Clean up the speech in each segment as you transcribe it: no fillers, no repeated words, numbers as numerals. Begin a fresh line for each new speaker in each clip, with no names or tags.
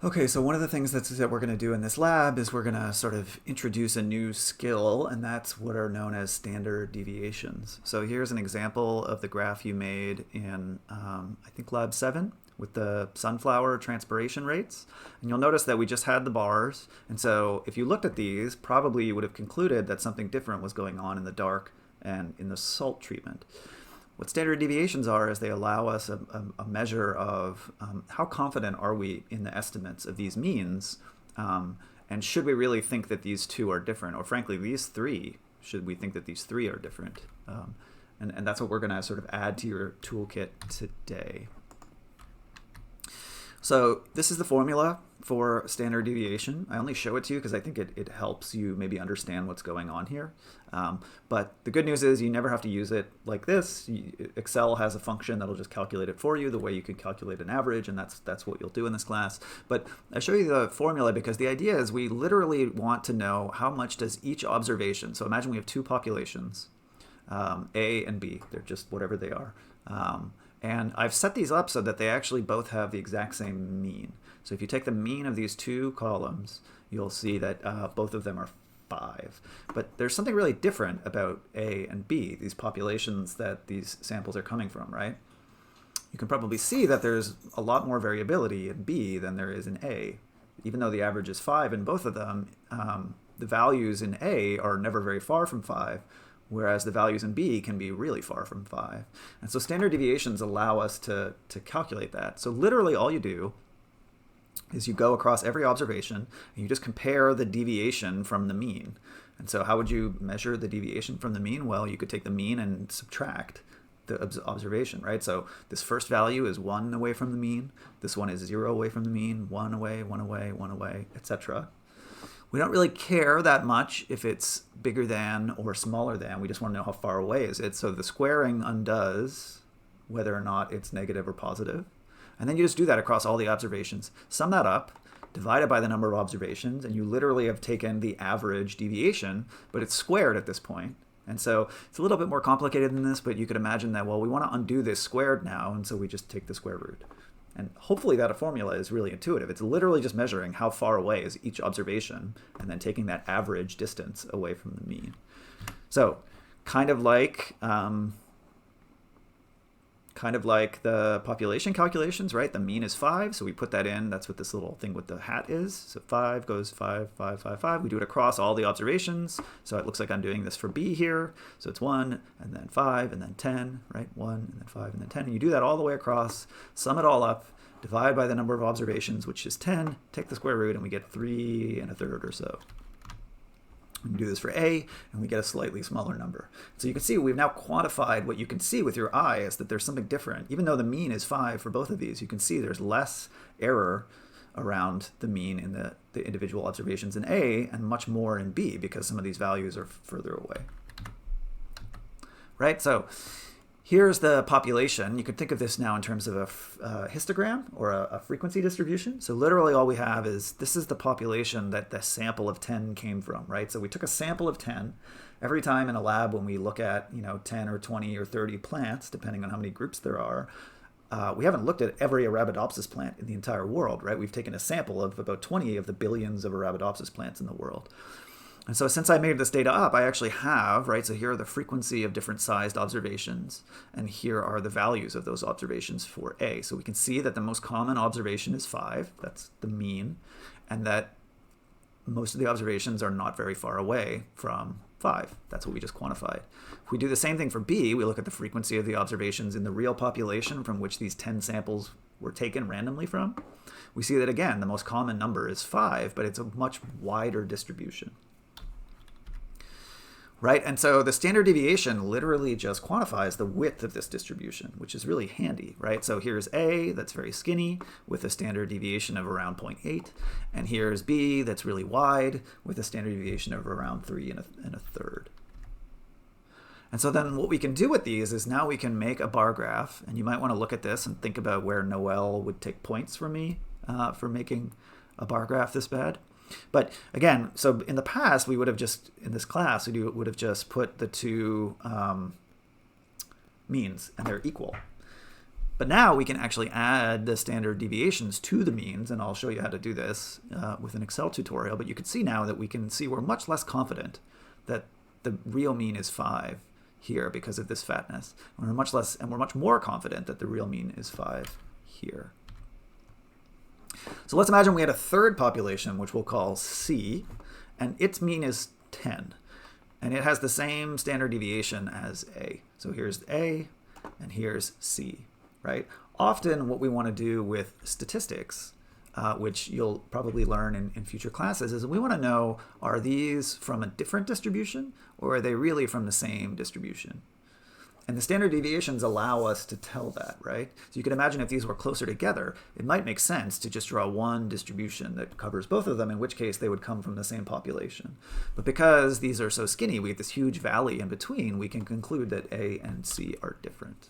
Okay, so one of the things that we're going to do in this lab is we're going to sort of introduce a new skill, and that's what are known as standard deviations. So here's an example of the graph you made in, I think, lab 7 with the sunflower transpiration rates. And you'll notice that we just had the bars, and so if you looked at these, probably you would have concluded that something different was going on in the dark and in the salt treatment. What standard deviations are is they allow us a measure of how confident are we in the estimates of these means, and should we really think that these two are different, or frankly, these three, should we think that these three are different? And that's what we're going to sort of add to your toolkit today. So this is the formula for standard deviation. I only show it to you because I think it helps you maybe understand what's going on here. But the good news is you never have to use it like this. Excel has a function that'll just calculate it for you the way you could calculate an average, and that's what you'll do in this class. But I show you the formula because the idea is we literally want to know how much does each observation. So imagine we have two populations, A and B. They're just whatever they are. And I've set these up so that they actually both have the exact same mean. So if you take the mean of these two columns, you'll see that both of them are 5. But there's something really different about A and B, these populations that these samples are coming from, right? You can probably see that there's a lot more variability in B than there is in A. Even though the average is 5 in both of them, the values in A are never very far from 5, whereas the values in B can be really far from 5. And so standard deviations allow us to calculate that. So literally all you do is you go across every observation and you just compare the deviation from the mean. And so how would you measure the deviation from the mean? Well, you could take the mean and subtract the observation, right? So this first value is 1 away from the mean. This one is 0 away from the mean, 1 away, 1 away, 1 away, etc. We don't really care that much if it's bigger than or smaller than. We just want to know how far away is it. So the squaring undoes whether or not it's negative or positive. And then you just do that across all the observations. Sum that up, divide it by the number of observations, and you literally have taken the average deviation, but it's squared at this point. And so it's a little bit more complicated than this, but you could imagine that, well, we want to undo this squared now, and so we just take the square root. And hopefully that formula is really intuitive. It's literally just measuring how far away is each observation and then taking that average distance away from the mean. So kind of like the population calculations, right? The mean is 5, so we put that in. That's what this little thing with the hat is. So 5 goes 5, 5, 5, 5. We do it across all the observations. So it looks like I'm doing this for B here. So it's 1, and then 5, and then 10, right? 1, and then 5, and then 10. And you do that all the way across, sum it all up, divide by the number of observations, which is 10, take the square root, and we get 3 1/3 or so. We can do this for A, and we get a slightly smaller number. So you can see we've now quantified what you can see with your eye is that there's something different. Even though the mean is 5 for both of these, you can see there's less error around the mean in the individual observations in A and much more in B because some of these values are further away. Right? So here's the population. You could think of this now in terms of a histogram or a frequency distribution. So literally all we have is this is the population that the sample of 10 came from, right? So we took a sample of 10. Every time in a lab when we look at 10 or 20 or 30 plants, depending on how many groups there are, we haven't looked at every Arabidopsis plant in the entire world, right? We've taken a sample of about 20 of the billions of Arabidopsis plants in the world. And so since I made this data up, I actually have, right, so here are the frequency of different sized observations, and here are the values of those observations for A. So we can see that the most common observation is 5, that's the mean, and that most of the observations are not very far away from 5. That's what we just quantified. If we do the same thing for B, we look at the frequency of the observations in the real population from which these 10 samples were taken randomly from. We see that, again, the most common number is 5, but it's a much wider distribution. Right, and so the standard deviation literally just quantifies the width of this distribution, which is really handy, right? So here's A, that's very skinny, with a standard deviation of around 0.8, and here's B, that's really wide, with a standard deviation of around 3 1/3. And so then what we can do with these is now we can make a bar graph, and you might want to look at this and think about where Noel would take points from me for making a bar graph this bad. But again, so in the past, we would have just, in this class, we would have just put the two means, and they're equal. But now we can actually add the standard deviations to the means, and I'll show you how to do this with an Excel tutorial. But you can see now that we can see we're much less confident that the real mean is 5 here because of this fatness. And we're much more confident that the real mean is 5 here. So let's imagine we had a third population, which we'll call C, and its mean is 10. And it has the same standard deviation as A. So here's A, and here's C, right? Often what we want to do with statistics, which you'll probably learn in future classes, is we want to know, are these from a different distribution, or are they really from the same distribution? And the standard deviations allow us to tell that, right? So you can imagine if these were closer together, it might make sense to just draw one distribution that covers both of them, in which case they would come from the same population. But because these are so skinny, we get this huge valley in between, we can conclude that A and C are different.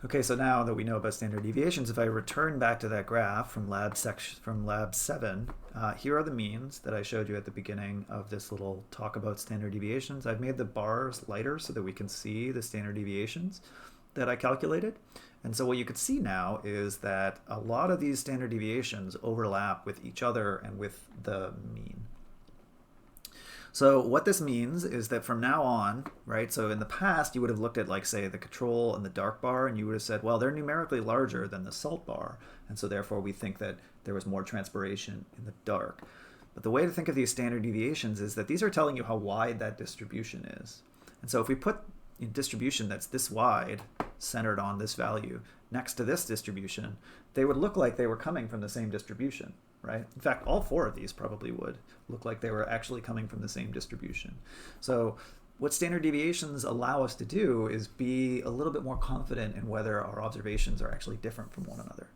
Okay, so now that we know about standard deviations, if I return back to that graph from lab 7, here are the means that I showed you at the beginning of this little talk about standard deviations. I've made the bars lighter so that we can see the standard deviations that I calculated. And so what you can see now is that a lot of these standard deviations overlap with each other and with the mean. So what this means is that from now on, right, so in the past you would have looked at, like, say, the control and the dark bar, and you would have said, well, they're numerically larger than the salt bar, and so therefore we think that there was more transpiration in the dark. But the way to think of these standard deviations is that these are telling you how wide that distribution is. And so if we put a distribution that's this wide, centered on this value, next to this distribution, they would look like they were coming from the same distribution, right? In fact, all 4 of these probably would look like they were actually coming from the same distribution. So what standard deviations allow us to do is be a little bit more confident in whether our observations are actually different from one another.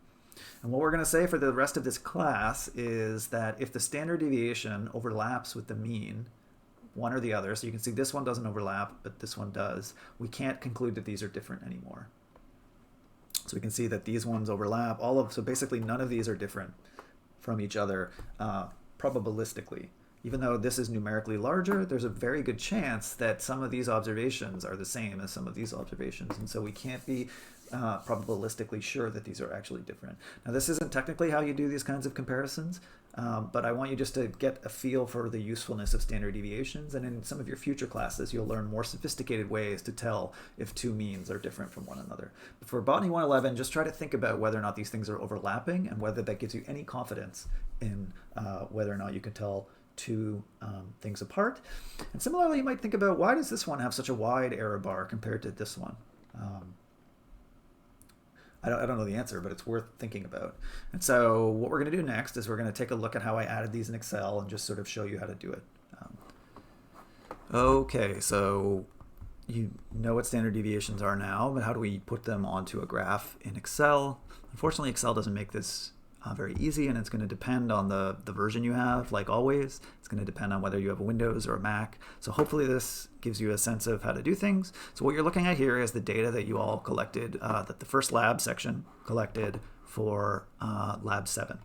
And what we're going to say for the rest of this class is that if the standard deviation overlaps with the mean, one or the other, so you can see this one doesn't overlap, but this one does, we can't conclude that these are different anymore. So we can see that these ones overlap. So basically none of these are different from each other probabilistically. Even though this is numerically larger, there's a very good chance that some of these observations are the same as some of these observations. And so we can't be probabilistically sure that these are actually different. Now, this isn't technically how you do these kinds of comparisons, but I want you just to get a feel for the usefulness of standard deviations. And in some of your future classes, you'll learn more sophisticated ways to tell if 2 means are different from one another. But for Botany 111, just try to think about whether or not these things are overlapping and whether that gives you any confidence in whether or not you can tell 2 things apart. And similarly, you might think about, why does this one have such a wide error bar compared to this one? I don't know the answer, but it's worth thinking about. And so what we're going to do next is we're going to take a look at how I added these in Excel and just sort of show you how to do it. Okay, so you know what standard deviations are now, but how do we put them onto a graph in Excel? Unfortunately, Excel doesn't make this very easy, and it's going to depend on the version you have, like always. It's going to depend on whether you have a Windows or a Mac. So hopefully this gives you a sense of how to do things. So what you're looking at here is the data that you all collected, that the first lab section collected for Lab 7.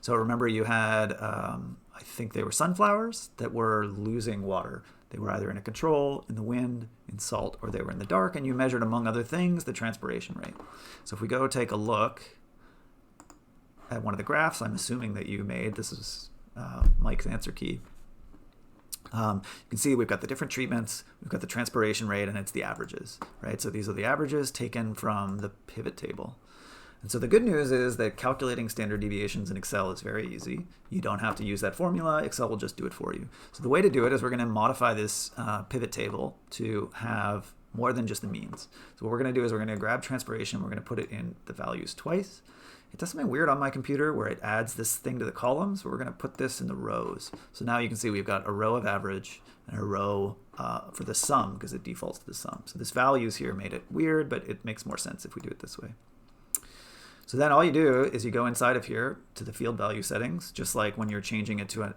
So remember you had, I think they were sunflowers that were losing water. They were either in a control, in the wind, in salt, or they were in the dark, and you measured, among other things, the transpiration rate. So if we go take a look at one of the graphs I'm assuming that you made, this is Mike's answer key. You can see we've got the different treatments, we've got the transpiration rate, and it's the averages, right? So these are the averages taken from the pivot table. And so the good news is that calculating standard deviations in Excel is very easy. You don't have to use that formula. Excel will just do it for you. So the way to do it is we're going to modify this pivot table to have more than just the means. So what we're going to do is we're going to grab transpiration, we're going to put it in the values twice. It does something weird on my computer where it adds this thing to the columns. We're going to put this in the rows. So now you can see we've got a row of average and a row for the sum because it defaults to the sum. So this values here made it weird, but it makes more sense if we do it this way. So then all you do is you go inside of here to the field value settings, just like when you're changing it to an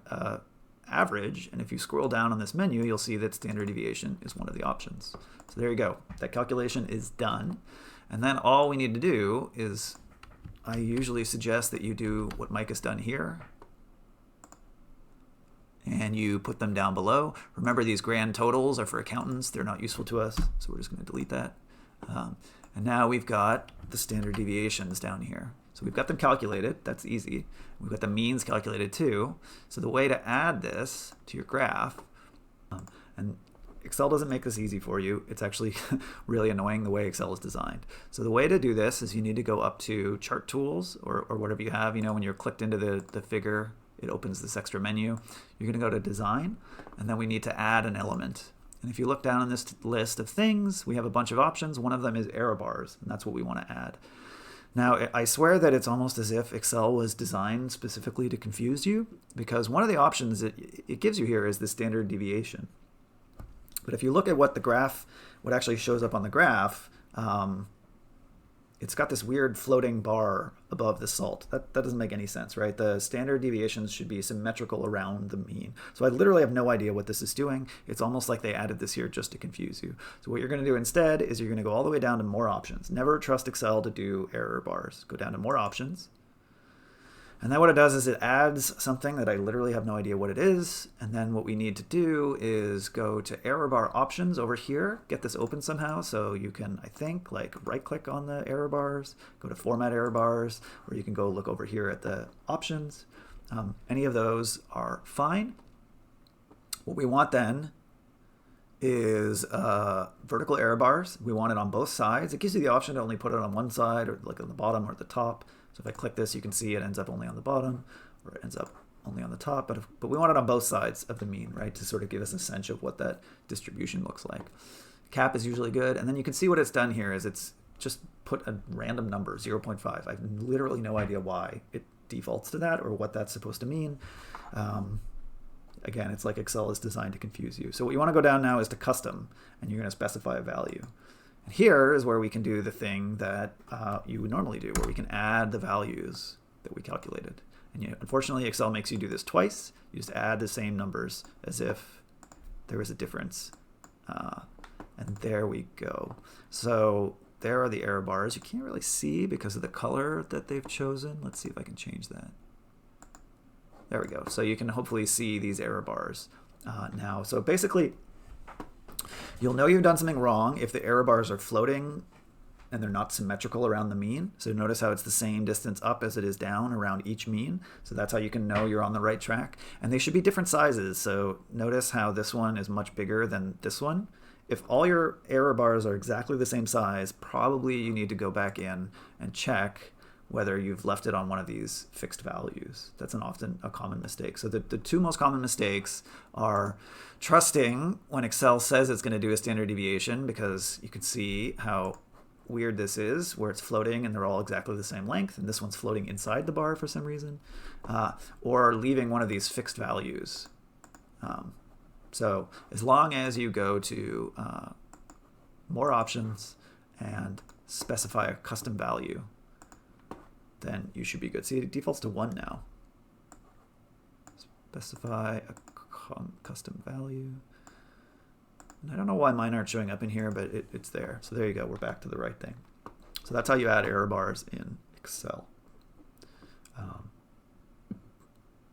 average. And if you scroll down on this menu, you'll see that standard deviation is one of the options. So there you go. That calculation is done. And then all we need to do is, I usually suggest that you do what Mike has done here. And you put them down below. Remember, these grand totals are for accountants. They're not useful to us. So we're just going to delete that. And now we've got the standard deviations down here. So we've got them calculated. That's easy. We've got the means calculated too. So the way to add this to your graph, and Excel doesn't make this easy for you. It's actually really annoying the way Excel is designed. So the way to do this is you need to go up to Chart Tools or whatever you have. You know, when you're clicked into the figure, it opens this extra menu. You're going to go to Design, and then we need to add an element. And if you look down on this list of things, we have a bunch of options. One of them is error bars, and that's what we want to add. Now, I swear that it's almost as if Excel was designed specifically to confuse you, because one of the options it gives you here is the standard deviation. But if you look at what the graph, what actually shows up on the graph, it's got this weird floating bar above the salt. That doesn't make any sense, right? The standard deviations should be symmetrical around the mean. So I literally have no idea what this is doing. It's almost like they added this here just to confuse you. So what you're going to do instead is you're going to go all the way down to more options. Never trust Excel to do error bars. Go down to more options. And then what it does is it adds something that I literally have no idea what it is. And then what we need to do is go to error bar options over here, get this open somehow. So you can, I think, like right click on the error bars, go to format error bars, or you can go look over here at the options. Any of those are fine. What we want then is vertical error bars. We want it on both sides. It gives you the option to only put it on one side or like on the bottom or the top. So if I click this, you can see it ends up only on the bottom, or it ends up only on the top. But we want it on both sides of the mean, right, to sort of give us a sense of what that distribution looks like. Cap is usually good. And then you can see what it's done here is it's just put a random number, 0.5. I have literally no idea why it defaults to that or what that's supposed to mean. Again, it's like Excel is designed to confuse you. So what you want to go down now is to custom, and you're going to specify a value. And here is where we can do the thing that you would normally do, where we can add the values that we calculated. And unfortunately, Excel makes you do this twice. You just add the same numbers as if there was a difference. And there we go. So there are the error bars. You can't really see because of the color that they've chosen. Let's see if I can change that. There we go. So you can hopefully see these error bars now. So basically, you'll know you've done something wrong if the error bars are floating and they're not symmetrical around the mean. So notice how it's the same distance up as it is down around each mean. So that's how you can know you're on the right track. And they should be different sizes. So notice how this one is much bigger than this one. If all your error bars are exactly the same size, probably you need to go back in and check whether you've left it on one of these fixed values. That's often a common mistake. So the two most common mistakes are trusting when Excel says it's going to do a standard deviation, because you can see how weird this is, where it's floating and they're all exactly the same length, and this one's floating inside the bar for some reason, or leaving one of these fixed values. So as long as you go to more options and specify a custom value, then you should be good. See, it defaults to 1 now. Specify a custom value. And I don't know why mine aren't showing up in here, but it's there. So there you go. We're back to the right thing. So that's how you add error bars in Excel.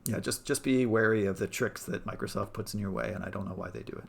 Yeah, just be wary of the tricks that Microsoft puts in your way, and I don't know why they do it.